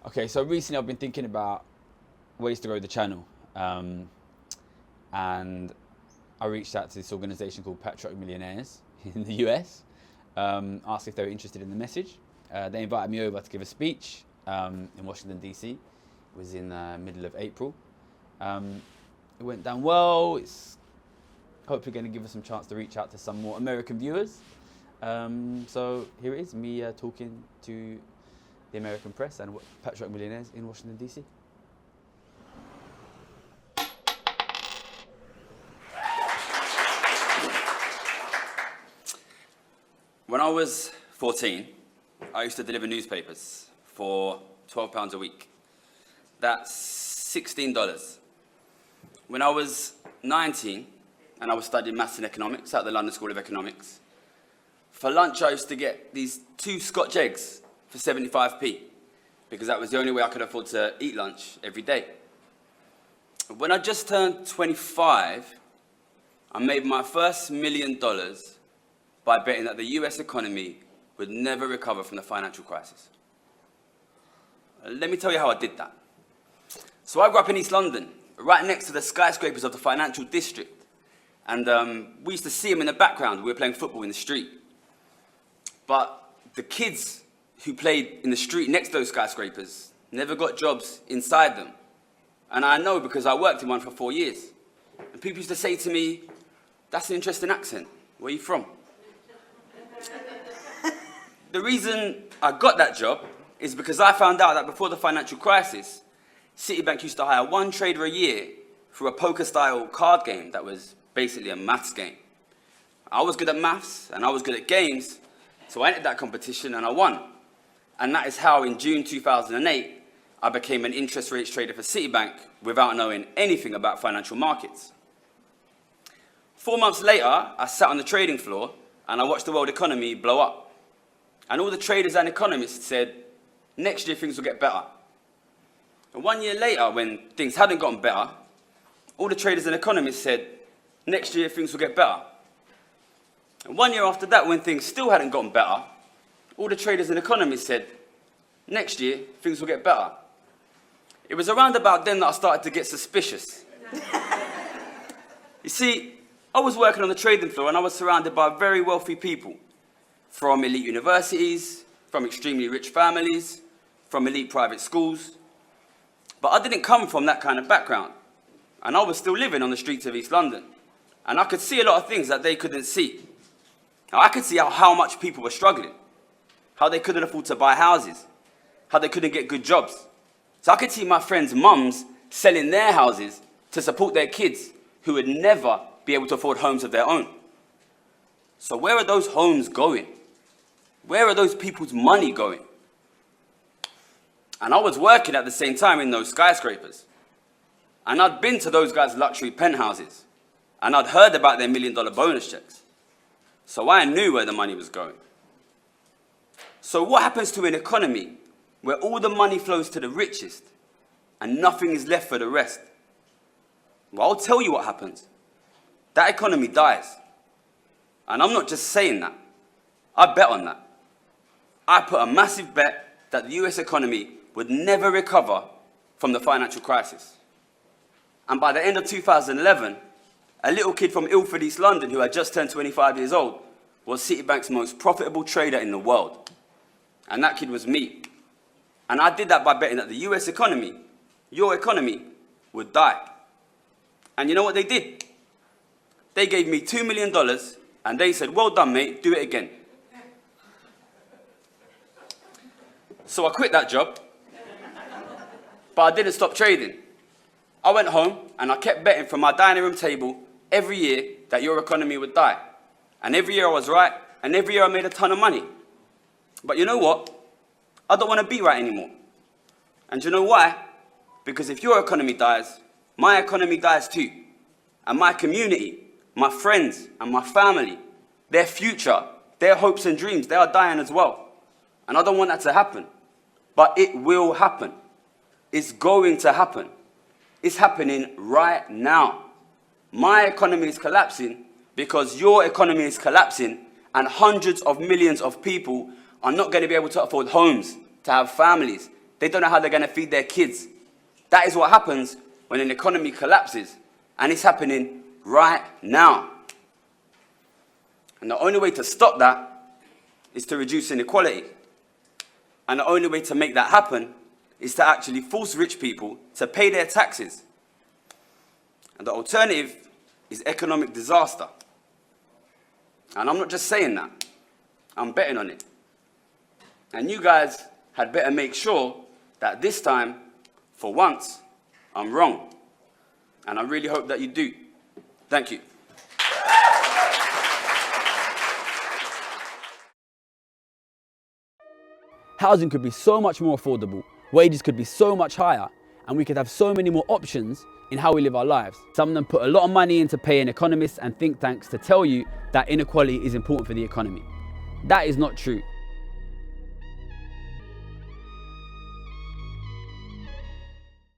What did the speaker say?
Okay, so recently I've been thinking about ways to grow the channel, and I reached out to this organisation called Patriotic Millionaires in the US, asked if they were interested in the message. They invited me over to give a speech in Washington DC. It was in the middle of April. It went down well. It's hopefully going to give us some chance to reach out to some more American viewers. So here it is, me talking to the American press and Patriotic Millionaires in Washington DC. When I was 14, I used to deliver newspapers for £12 a week. That's $16. When I was 19, and I was studying maths and economics at the London School of Economics, for lunch I used to get these 2 Scotch eggs for 75p, because that was the only way I could afford to eat lunch every day. When I just turned 25, I made my first $1 million by betting that the US economy would never recover from the financial crisis. Let me tell you how I did that. So I grew up in East London, right next to the skyscrapers of the financial district. And we used to see them in the background. We were playing football in the street. But the kids who played in the street next to those skyscrapers never got jobs inside them. And I know because I worked in one for 4 years. And people used to say to me, "That's an interesting accent. Where are you from?" The reason I got that job is because I found out that before the financial crisis, Citibank used to hire 1 trader a year for a poker-style card game that was basically a maths game. I was good at maths and I was good at games, so I entered that competition and I won. And that is how in June 2008, I became an interest rates trader for Citibank without knowing anything about financial markets. 4 months later, I sat on the trading floor and I watched the world economy blow up. And all the traders and economists said, next year things will get better. And 1 year later, when things hadn't gotten better, all the traders and economists said, next year things will get better. And 1 year after that, when things still hadn't gotten better, all the traders and economists said, next year things will get better. It was around about then that I started to get suspicious. You see, I was working on the trading floor and I was surrounded by very wealthy people, from elite universities, from extremely rich families, from elite private schools. But I didn't come from that kind of background. And I was still living on the streets of East London. And I could see a lot of things that they couldn't see. Now, I could see how much people were struggling, how they couldn't afford to buy houses, how they couldn't get good jobs. So I could see my friends' mums selling their houses to support their kids who would never be able to afford homes of their own. So where are those homes going? Where are those people's money going? And I was working at the same time in those skyscrapers. And I'd been to those guys' luxury penthouses. And I'd heard about their $1 million bonus checks. So I knew where the money was going. So what happens to an economy where all the money flows to the richest and nothing is left for the rest? Well, I'll tell you what happens. That economy dies. And I'm not just saying that. I bet on that. I put a massive bet that the US economy would never recover from the financial crisis. And by the end of 2011, a little kid from Ilford, East London, who had just turned 25 years old, was Citibank's most profitable trader in the world. And that kid was me. And I did that by betting that the US economy, your economy, would die. And you know what they did? They gave me $2 million and they said, "Well done, mate, do it again." So I quit that job, but I didn't stop trading. I went home and I kept betting from my dining room table every year that your economy would die. And every year I was right, and every year I made a ton of money. But you know what? I don't want to be right anymore. And you know why? Because if your economy dies, my economy dies too. And my community, my friends and my family, their future, their hopes and dreams, they are dying as well. And I don't want that to happen. But it will happen. It's going to happen. It's happening right now. My economy is collapsing because your economy is collapsing, and hundreds of millions of people are not going to be able to afford homes, to have families, They don't know how they're going to feed their kids. That is what happens when an economy collapses. And it's happening right now. And the only way to stop that is to reduce inequality. And the only way to make that happen is to actually force rich people to pay their taxes. And the alternative is economic disaster. And I'm not just saying that. I'm betting on it. And you guys had better make sure that this time, for once, I'm wrong. And I really hope that you do. Thank you. Housing could be so much more affordable, wages could be so much higher, and we could have so many more options in how we live our lives. Some of them put a lot of money into paying economists and think tanks to tell you that inequality is important for the economy. That is not true.